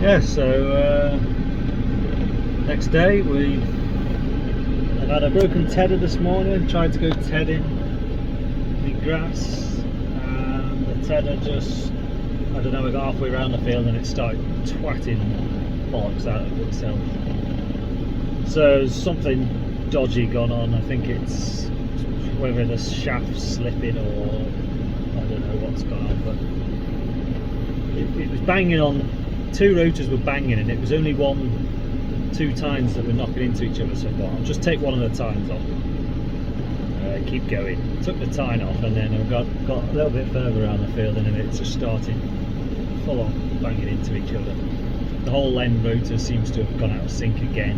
Yeah, so next day I've had a broken tedder this morning, tried to go tedding the grass, and the tedder just, I don't know, we got halfway around the field and it started twatting bollocks out of itself. So there's something dodgy gone on. I think it's whether the shaft's slipping or I don't know what's gone on, but it was banging on, two rotors were banging and it was only two tines that were knocking into each other, so I thought I'll just take one of the tines off, keep going. Took the tine off and then I got a little bit further around the field and then it just started full on banging into each other. The whole end rotor seems to have gone out of sync again,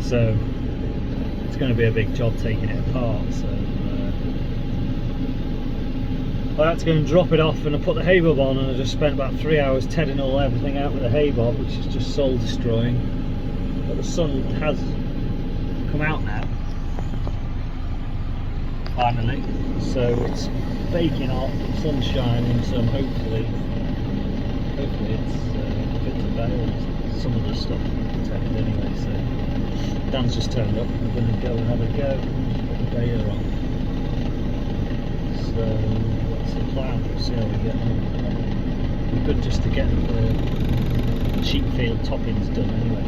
so it's going to be a big job taking it apart. So I had to go and drop it off, and I put the hay bob on, and I just spent about 3 hours tedding everything out with the hay bob, which is just soul destroying. But the sun has come out now, finally, so it's baking hot, the sun's shining, so hopefully it's fit to bale. Some of the stuff tedded anyway, so Dan's just turned up. We're going to go and have a go and put the baler on. So that's the plan. We'll see how we get on. It'd be good just to get the sheep field toppings done anyway.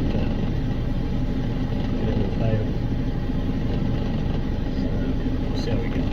Get it all baled. So we'll see how we get on.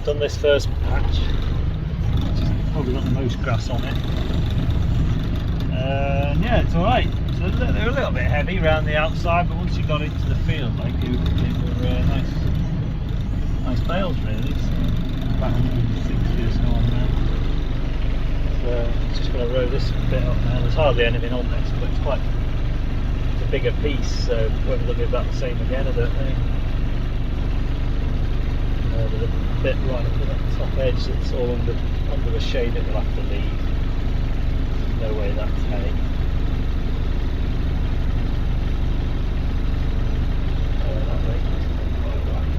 Done this first patch, which has probably got the most grass on it, and yeah, it's alright. So they're a little bit heavy around the outside, but once you got into the field, like they were nice bales really. So about 160 or so on now. So I'm just going to row this bit up now. There's hardly anything on this, but it's a bigger piece, so whether they'll be about the same again, I don't know. There's a bit right up to that top edge that's all under the shade that we'll have to leave. No way that's hay. That way isn't quite right.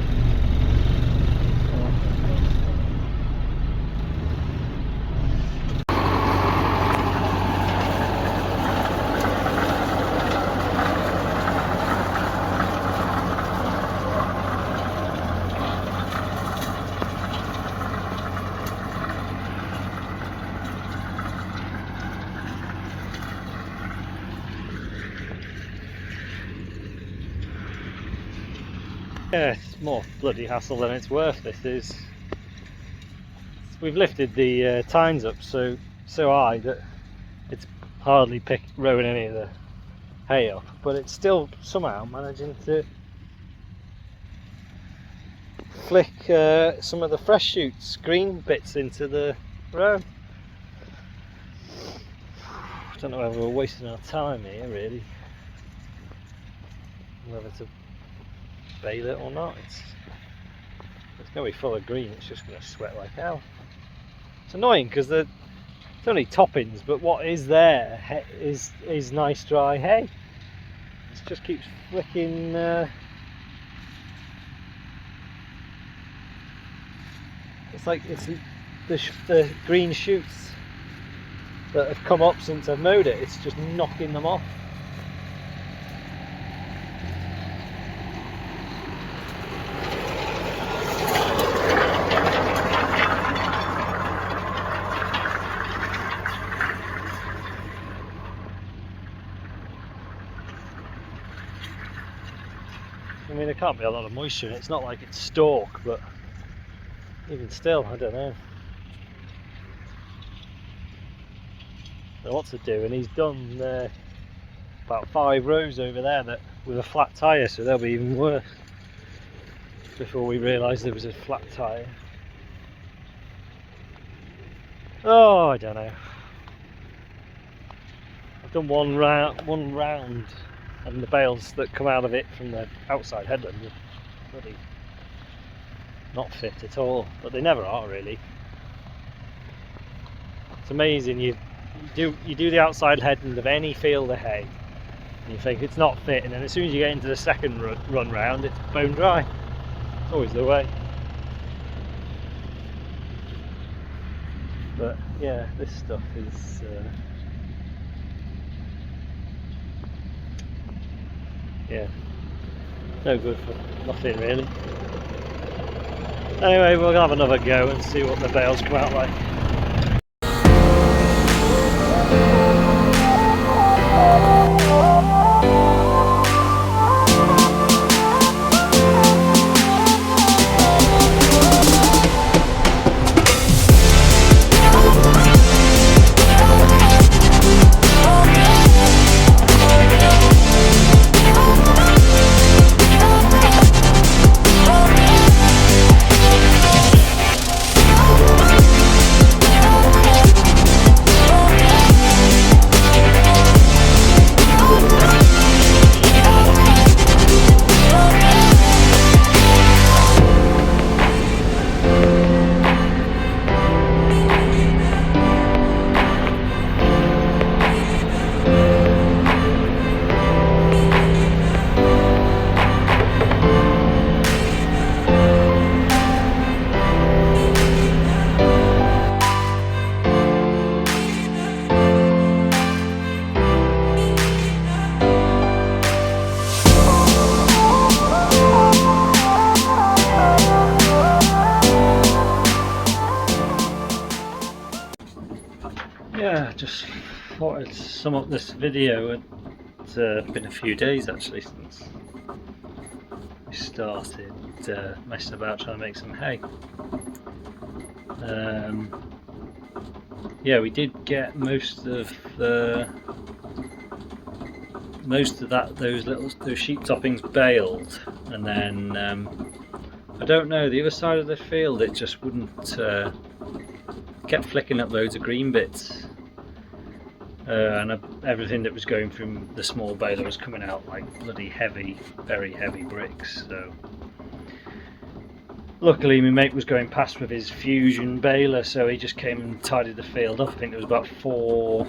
Yeah, it's more bloody hassle than it's worth. We've lifted the tines up so high that it's hardly rowing any of the hay up, but it's still somehow managing to flick some of the fresh shoots, green bits into the row. I don't know whether we're wasting our time here really, whether to bale it or not. It's going to be full of green, it's just going to sweat like hell. It's annoying because it's only toppings, but what is there is nice dry hay. It just keeps flicking it's like it's the green shoots that have come up since I've mowed it, it's just knocking them off. I mean, there can't be a lot of moisture in it. It's not like it's stalk, but even still, I don't know. So what to do, and he's done about 5 rows over there that with a flat tyre, so they'll be even worse before we realised there was a flat tyre. Oh, I don't know. I've done one round, and the bales that come out of it from the outside headland are bloody not fit at all, but they never are really. It's amazing. You do the outside headland of any field of hay, and you think it's not fit, and then as soon as you get into the second run round, it's bone dry. It's always the way. But yeah, this stuff is yeah, no good for nothing really. Anyway, we'll have another go and see what the bales come out like. Yeah, just thought I'd sum up this video. It's been a few days actually since we started messing about trying to make some hay. Yeah, we did get most of those sheep toppings baled, and then I don't know, the other side of the field it just wouldn't. Kept flicking up loads of green bits, and everything that was going from the small baler was coming out like bloody heavy, very heavy bricks. So luckily my mate was going past with his fusion baler, so he just came and tidied the field up. I think there was about 4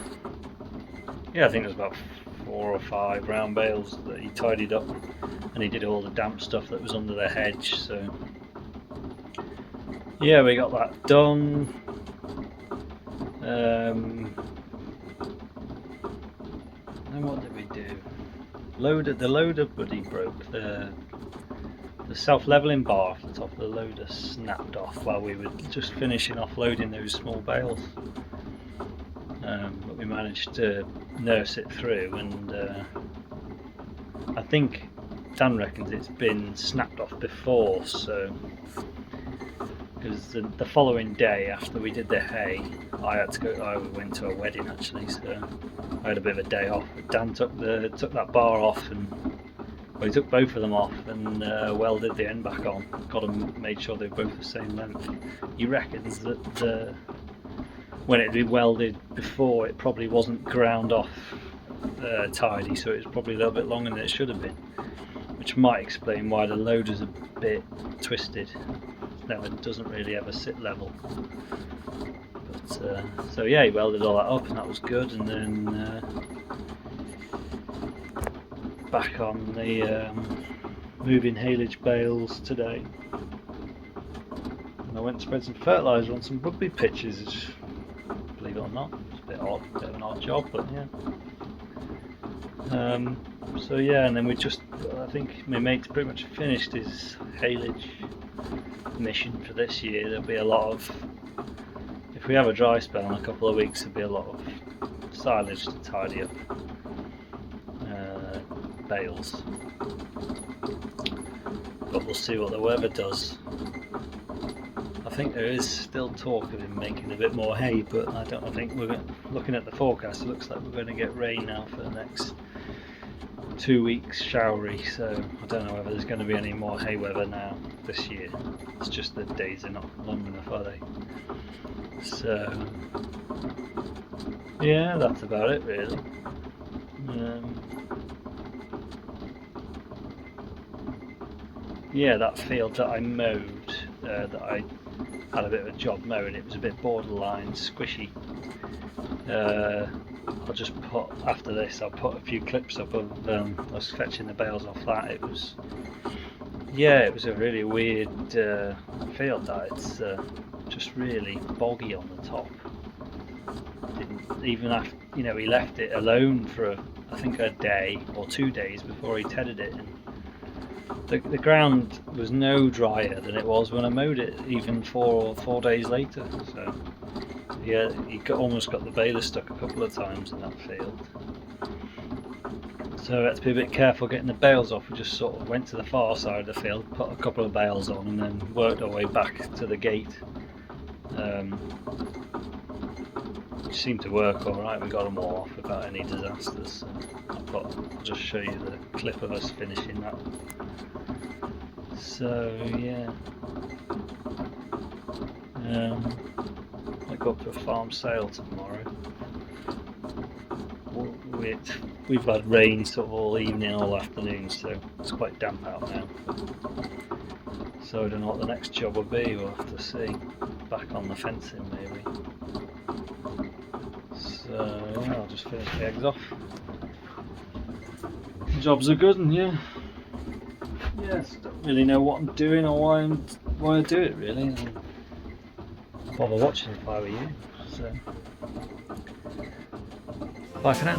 or 5 round bales that he tidied up, and he did all the damp stuff that was under the hedge. So yeah, we got that done. And what did we do? The loader buddy broke. The self-leveling bar off the top of the loader snapped off while we were just finishing off loading those small bales. But we managed to nurse it through, and I think Dan reckons it's been snapped off before, so because the following day after we did the hay, I went to a wedding actually, so I had a bit of a day off. But Dan took that bar off, and he took both of them off and welded the end back on. Got them, made sure they were both the same length. He reckons that when it had been welded before, it probably wasn't ground off tidy, so it was probably a little bit longer than it should have been, which might explain why the loader's a bit twisted. It doesn't really ever sit level. But so yeah, he welded all that up, and that was good. And then back on the moving haylage bales today. And I went and spread some fertiliser on some rugby pitches. Believe it or not, it's a bit odd, a bit of an odd job, but yeah. So yeah, and then I think my mate's pretty much finished his haylage mission for this year. There'll be a lot of, if we have a dry spell in a couple of weeks, there'll be a lot of silage to tidy up. bales. But we'll see what the weather does. I think there is still talk of him making a bit more hay, but I think we're looking at the forecast. It looks like we're going to get rain now for the next 2 weeks, showery. So I don't know whether there's going to be any more hay weather now this year. It's just the days are not long enough, are they? So yeah, that's about it really. Yeah, that field that I mowed, that I had a bit of a job mowing, it was a bit borderline squishy. I'll just put, after this, I'll put a few clips up of I was fetching the bales off that. It was a really weird field that. It's just really boggy on the top. Even after, he left it alone for I think a day or 2 days before he tedded it, and the ground was no drier than it was when I mowed it, even 4 days later. So yeah, almost got the baler stuck a couple of times in that field. So we had to be a bit careful getting the bales off. We just sort of went to the far side of the field, put a couple of bales on, and then worked our way back to the gate. Which seemed to work alright. We got them all off without any disasters. So I'll just show you the clip of us finishing that. So yeah, I go up to a farm sale tomorrow. We've had rain sort of all evening, all afternoon, so it's quite damp out now. So I don't know what the next job will be. We'll have to see. Back on the fencing maybe. So yeah, I'll just finish the eggs off. Jobs are good, and yes, don't really know what I'm doing or why I do it really. I'd bother watching if I were you. So bye for now.